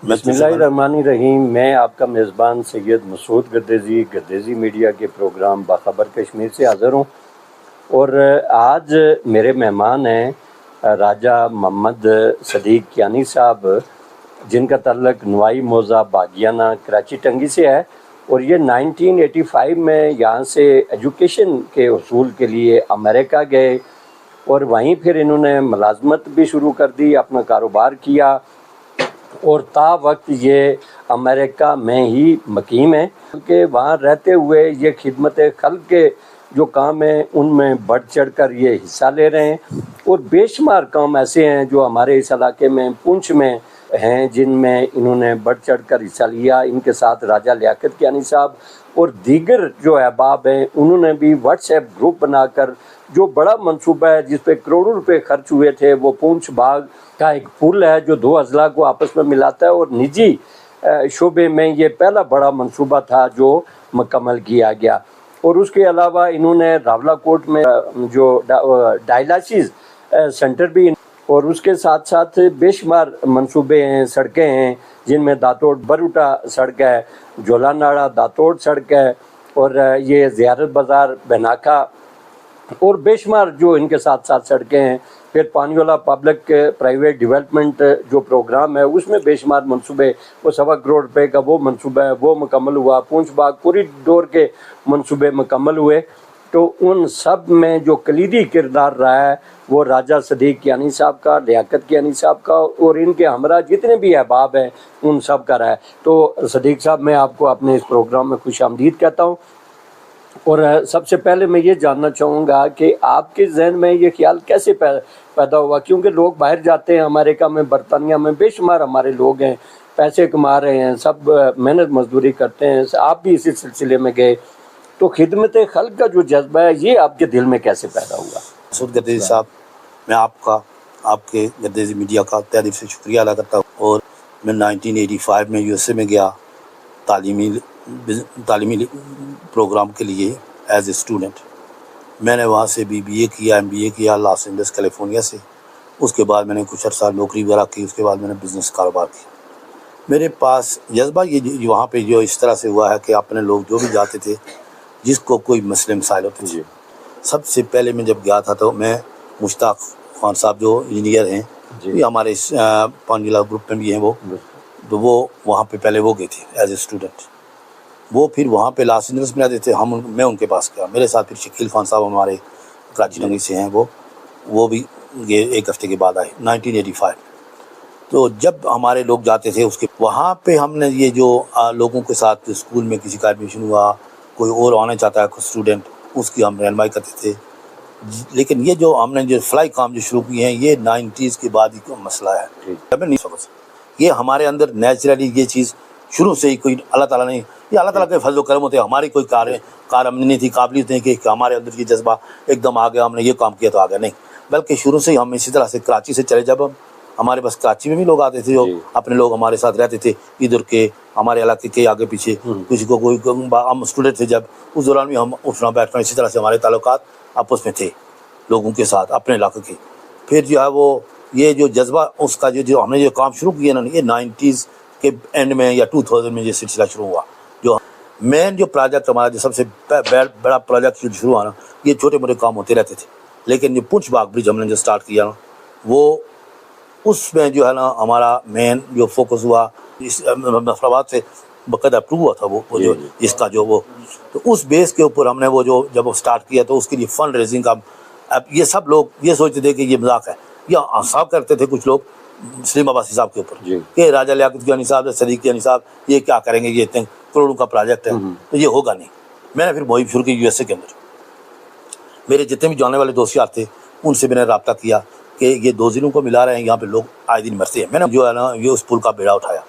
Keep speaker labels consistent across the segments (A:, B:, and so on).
A: बिस्मिल्लाहिर्रहमानिर्रहीम। मैं आपका मेज़बान सैयद मसूद गर्देज़ी मीडिया के प्रोग्राम बाखबर कश्मीर से हाज़िर हूँ। और आज मेरे मेहमान हैं राजा मोहम्मद सदीक़ कियानी साहब, जिनका तल्लुक़ नवाई मौज़ा बागियाना कराची टंगी से है। और ये 1985 में यहाँ से एजुकेशन के हसूल के लिए अमेरिका गए और वहीं फिर इन्होंने मुलाज़मत भी शुरू कर दी, अपना कारोबार किया और ता वक्त ये अमेरिका में ही मकीम है कि वहाँ रहते हुए ये खिदमत खल्क़ के जो काम हैं उनमें बढ़ चढ़ कर ये हिस्सा ले रहे हैं। और बेशुमार काम ऐसे हैं जो हमारे इस इलाके में पुंछ में हैं जिनमें इन्होंने बढ़ चढ़ कर हिस्सा लिया। इनके साथ राजा लियाकत कियानी साहब और दीगर जो अहबाब हैं उन्होंने भी व्हाट्सएप ग्रुप बनाकर जो बड़ा मंसूबा है जिस पे करोड़ों रुपए खर्च हुए थे, वो पूंछ बाग का एक पुल है जो दो अजला को आपस में मिलाता है और निजी शोबे में ये पहला बड़ा मंसूबा था जो मुकम्मल किया गया। और उसके अलावा इन्होंने रावलाकोट में जो डायलिसिस सेंटर भी, और उसके साथ साथ बेशुमार मंसूबे हैं, सड़कें हैं जिनमें दातोड़ बरूटा सड़क है, जोलानाड़ा दातोड़ सड़क है और ये ज़ियारत बाज़ार बेनाका और बेशुमार जो इनके साथ साथ सड़कें हैं। फिर पानीवाला पब्लिक प्राइवेट डेवलपमेंट जो प्रोग्राम है उसमें बेशुमार मंसूबे, वो 1.25 करोड़ रुपए का वो मंसूबा है, वो मुकम्मल हुआ। पूंछ बाग पूरी डोर के मंसूबे मुकम्मल हुए। तो उन सब में जो कलीदी किरदार रहा है वो राजा सदीक़ कियानी साहब का, लियाकत कियानी साहब का और इनके हमरा जितने भी अहबाब हैं उन सब का रहा है। तो सदीक़ साहब, मैं आपको अपने इस प्रोग्राम में खुश आमदीद कहता हूँ। और सबसे पहले मैं ये जानना चाहूँगा कि आपके जहन में ये ख्याल कैसे पैदा हुआ, क्योंकि लोग बाहर जाते हैं, अमेरिका में, बरतानिया में बेशुमार हमारे लोग हैं, पैसे कमा रहे हैं, सब मेहनत मजदूरी करते हैं, आप भी इसी सिलसिले में गए, तो खिदमत खल्क़ का जो जज्बा है ये आपके दिल में कैसे पैदा हुआ?
B: मसूद गर्देज़ी साहब, मैं आपके गर्देज़ी मीडिया का तहे दिल से शुक्रिया अदा करता हूँ। और मैं 1985 में यूएसए में गया तालीमी प्रोग्राम के लिए एज ए स्टूडेंट। मैंने वहाँ से बीबीए किया, एमबीए किया लॉस एंजल्स कैलिफोर्निया से। उसके बाद मैंने कुछ अर्सा नौकरी वगैरह की, उसके बाद मैंने बिज़नेस कारोबार किया। मेरे पास जज्बा ये वहाँ पे जो इस तरह से हुआ है कि अपने लोग जो भी जाते थे, जिसको कोई मसले मसाइल होते थे, सबसे पहले मैं जब गया था तो मैं मुश्ताक खान साहब जो इंजीनियर हैं, ये हमारे पानीला ग्रुप में भी हैं, वो वहाँ पे पहले वो गए थे एज ए स्टूडेंट। वो फिर वहाँ पे लॉस एंजल्स में रहते थे, मैं उनके पास गया। मेरे साथ फिर शकील खान साहब हमारे कराची टंगी से हैं, वो भी ये एक हफ्ते के बाद आए 1985। तो जब हमारे लोग जाते थे उसके वहाँ पे हमने ये जो लोगों के साथ स्कूल में किसी का एडमिशन हुआ, कोई और आना चाहता है स्टूडेंट, उसकी हम रहनुमाई करते थे। लेकिन ये जो हमने जो फ्लाई काम जो शुरू किए हैं ये 90s के बाद ही मसला है। हमें नहीं समझ, ये हमारे अंदर नेचुरली ये चीज़ शुरू से ही कोई अल्लाह ताला ने, ये अल्लाह ताला के फजल करम होते हैं। हमारी कोई कारआमदनी थी, काबिलियत नहीं कि हमारे अंदर ये जज्बा एकदम आ गया, हमने ये काम किया तो आ गया, नहीं। बल्कि शुरू से ही हम इसी तरह से कराची से चले, जब हमारे पास कराची में भी लोग आते थे जो अपने लोग हमारे साथ रहते थे, इधर के हमारे इलाके के आगे पीछे, किसी को कोई हम स्टूडेंट थे जब, उस दौरान भी हम उठना बैठना इसी तरह से हमारे ताल्लुकात आपस में थे लोगों के साथ अपने इलाके के। फिर जो है वो ये जो जज्बा उसका जो हमने जो काम शुरू किया ना, ये 90s के एंड में या 2000 में ये सिलसिला शुरू हुआ। जो मेन जो प्रोजेक्ट हमारा जो सबसे बड़ा प्रोजेक्ट शुरू हुआ ना, ये छोटे मोटे काम होते रहते थे, लेकिन जो पूंछ बाग ब्रिज हमने जो स्टार्ट किया ना, वो उसमें जो है ना हमारा मेन जो फोकस हुआ, इस नफराबाद से बकायदा अप्रूव हुआ था वो जो इसका जो वो, तो उस बेस के ऊपर हमने वो जो जब वो स्टार्ट किया तो उसके लिए फंड रेजिंग का, अब ये सब लोग ये सोचते थे कि ये मजाक है, या साफ करते थे कुछ लोग सलीम अब्बासी साहब के ऊपर कि राजा लियाकत कियानी साहब, सदीक़ कियानी साहब ये क्या करेंगे, ये इतने करोड़ों का प्रोजेक्ट है तो ये होगा नहीं। मैंने फिर मुहिम शुरू की यूएसए के अंदर। मेरे जितने भी जाने वाले दोस्त यार थे उनसे मैंने रब्ता किया कि ये दो ज़िलों को मिला रहे हैं, यहाँ पे लोग आए दिन मरते हैं। मैंने जो है ना ये उस पुल का बेड़ा उठाया।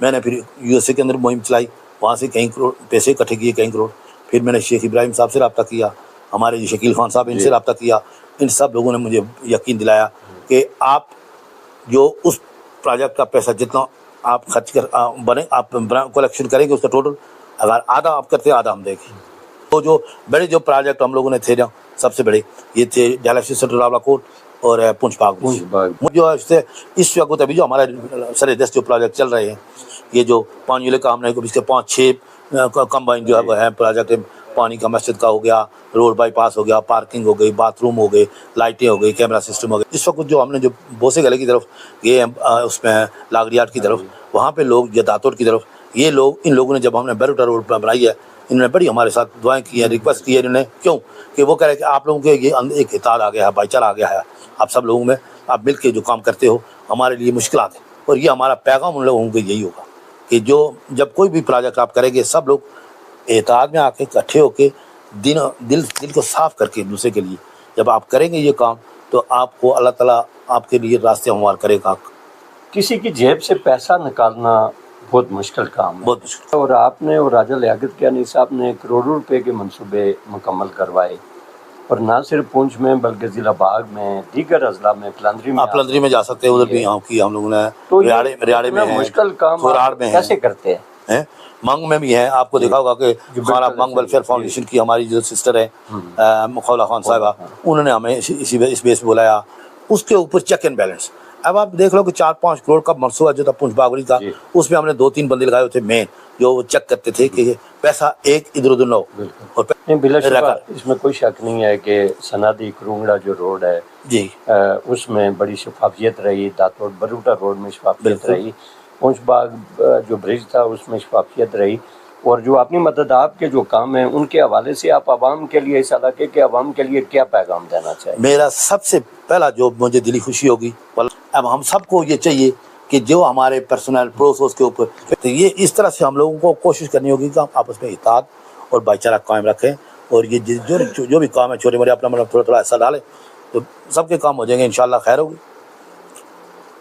B: मैंने फिर यूएसए के अंदर मुहिम चलाई, वहाँ से कई करोड़ पैसे इकट्ठे किए, कई करोड़। फिर मैंने शेख इब्राहिम साहब से रब्ता किया, हमारे जो शकील खान साहब इनसे रब्ता किया। इन सब लोगों ने मुझे यकीन दिलाया कि आप जो उस प्रोजेक्ट का पैसा जितना आप खर्च कर बने आप कलेक्शन करेंगे उसका टोटल, अगर आधा आप करते हैं आधा हम देंगे। तो जो बड़े जो प्रोजेक्ट हम लोगों ने थे ना, सबसे बड़े ये थे डायलिसिस सेंटर रावलाकोट اور پونچھ باغ جو ہے اس وقت ابھی جو ہمارا سر دست جو پروجیکٹ چل رہے ہیں، یہ جو پانی والے کام نہیں، اس کے 5-6 کمبائن جو ہے پروجیکٹ، پانی کا مسجد کا ہو گیا، روڈ بائی پاس ہو گیا، پارکنگ ہو گئی، باتھ روم ہو گئے، لائٹیں ہو گئی، کیمرہ سسٹم ہو گئی۔ اس وقت جو ہم نے جو بوسے گلے کی طرف، یہ اس میں لاگڑیاٹ کی طرف، وہاں پہ لوگ، یا داتوڑ کی طرف، یہ لوگ، ان لوگوں نے جب ہم نے بیروٹا روڈ بنائی ہے، انہوں نے بڑی ہمارے ساتھ دعائیں کی ہیں، ریکویسٹ کی ہے انہوں نے، کیوں کہ وہ کہہ رہے کہ آپ لوگوں کے یہ ایک اتحاد آ گیا ہے، بھائی چارہ آ گیا ہے، آپ سب لوگوں میں آپ مل کے جو کام کرتے ہو، ہمارے لیے مشکلات ہیں۔ اور یہ ہمارا پیغام ان لوگوں کو یہی ہوگا کہ جو جب کوئی بھی پروجیکٹ آپ کریں گے، سب لوگ اتحاد میں آ کے اکٹھے ہو کے دل کو صاف کر کے دوسرے کے لیے جب آپ کریں گے یہ کام، تو آپ کو اللہ تعالیٰ آپ کے لیے راستے ہموار کرے گا۔
A: کسی کی جیب سے پیسہ نکالنا بہت مشکل کام ہے،
B: بہت مشکل۔
A: اور آپ نے اور راجہ لیاقت کیانی صاحب نے کروڑوں روپے کے منصوبے مکمل کروائے، اور نہ صرف پونچھ میں بلکہ ضلع باغ میں، دیگر اضلاع میں،
B: پلندری میں جا سکتے ہیں، ادھر بھی یہاں کی ہم لوگوں نے، ریاڑے میں ہیں،
A: مشکل کام
B: تھوراڑ میں
A: کیسے کرتے ہیں؟
B: منگ میں بھی ہیں، آپ کو دیکھا ہوگا کہ ہمارا منگ ویلفیئر فاؤنڈیشن کی ہماری جو سسٹر ہے مخولہ خان صاحبہ، انہوں نے ہمیں اس بیس پہ بلایا، اس کے اوپر چیک اینڈ بیلنس۔ اب آپ دیکھ لو کہ 4-5 کروڑ کا منصوبہ جو تھا پونچھ باغوری کا، اس میں ہم نے 2-3 بندے لگائے ہوئے تھے مین، جو چیک کرتے تھے کہ پیسہ ایک ادھر ادھر نہ ہو۔
A: نہیں، بلا شبہ اس میں کوئی شک نہیں ہے کہ سنادی کرونگڑا جو روڈ ہے
B: جی
A: اس میں بڑی شفافیت رہی، داتوڑ بروٹا روڈ میں شفافیت رہی، پونچھ باغ جو برج تھا اس میں شفافیت رہی، اور جو اپنی مدد آپ کے جو کام ہیں ان کے حوالے سے آپ عوام کے لیے، اس علاقے کے عوام کے لیے کیا پیغام دینا چاہیے؟
B: میرا سب سے پہلا جو مجھے دلی خوشی ہوگی، اب ہم سب کو یہ چاہیے کہ جو ہمارے پرسنل پروسیس کے اوپر، تو یہ اس طرح سے ہم لوگوں کو کوشش کرنی ہوگی کہ ہم آپس میں اتحاد اور بھائی چارہ قائم رکھیں، اور یہ جو بھی کام ہے چھوٹے بڑے اپنا تھوڑا تھوڑا حصہ ڈالیں، تو سب کے کام ہو جائیں گے، انشاءاللہ خیر ہوگی۔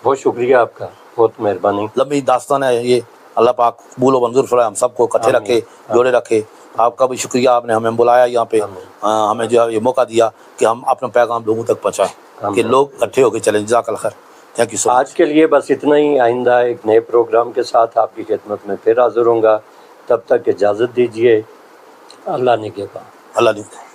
A: بہت شکریہ آپ کا، بہت مہربانی۔
B: لمبی داستان ہے یہ، اللہ پاک قبول و منظور فرمائے، ہم سب کو اکٹھے رکھے، جوڑے رکھے۔ آپ کا بھی شکریہ، آپ نے ہمیں بلایا یہاں پہ، ہمیں جو ہے یہ موقع دیا کہ ہم اپنا پیغام لوگوں تک پہنچائیں، کہ لوگ اکٹھے ہو کے چلیں۔ جزاک اللہ خیر، تھینک یو سو مچ۔
A: آج کے لیے بس اتنا ہی، آئندہ ایک نئے پروگرام کے ساتھ آپ کی خدمت میں پھر حاضر ہوں گا، تب تک اجازت دیجیے، اللہ نگہبان۔
B: اللہ نگہبان۔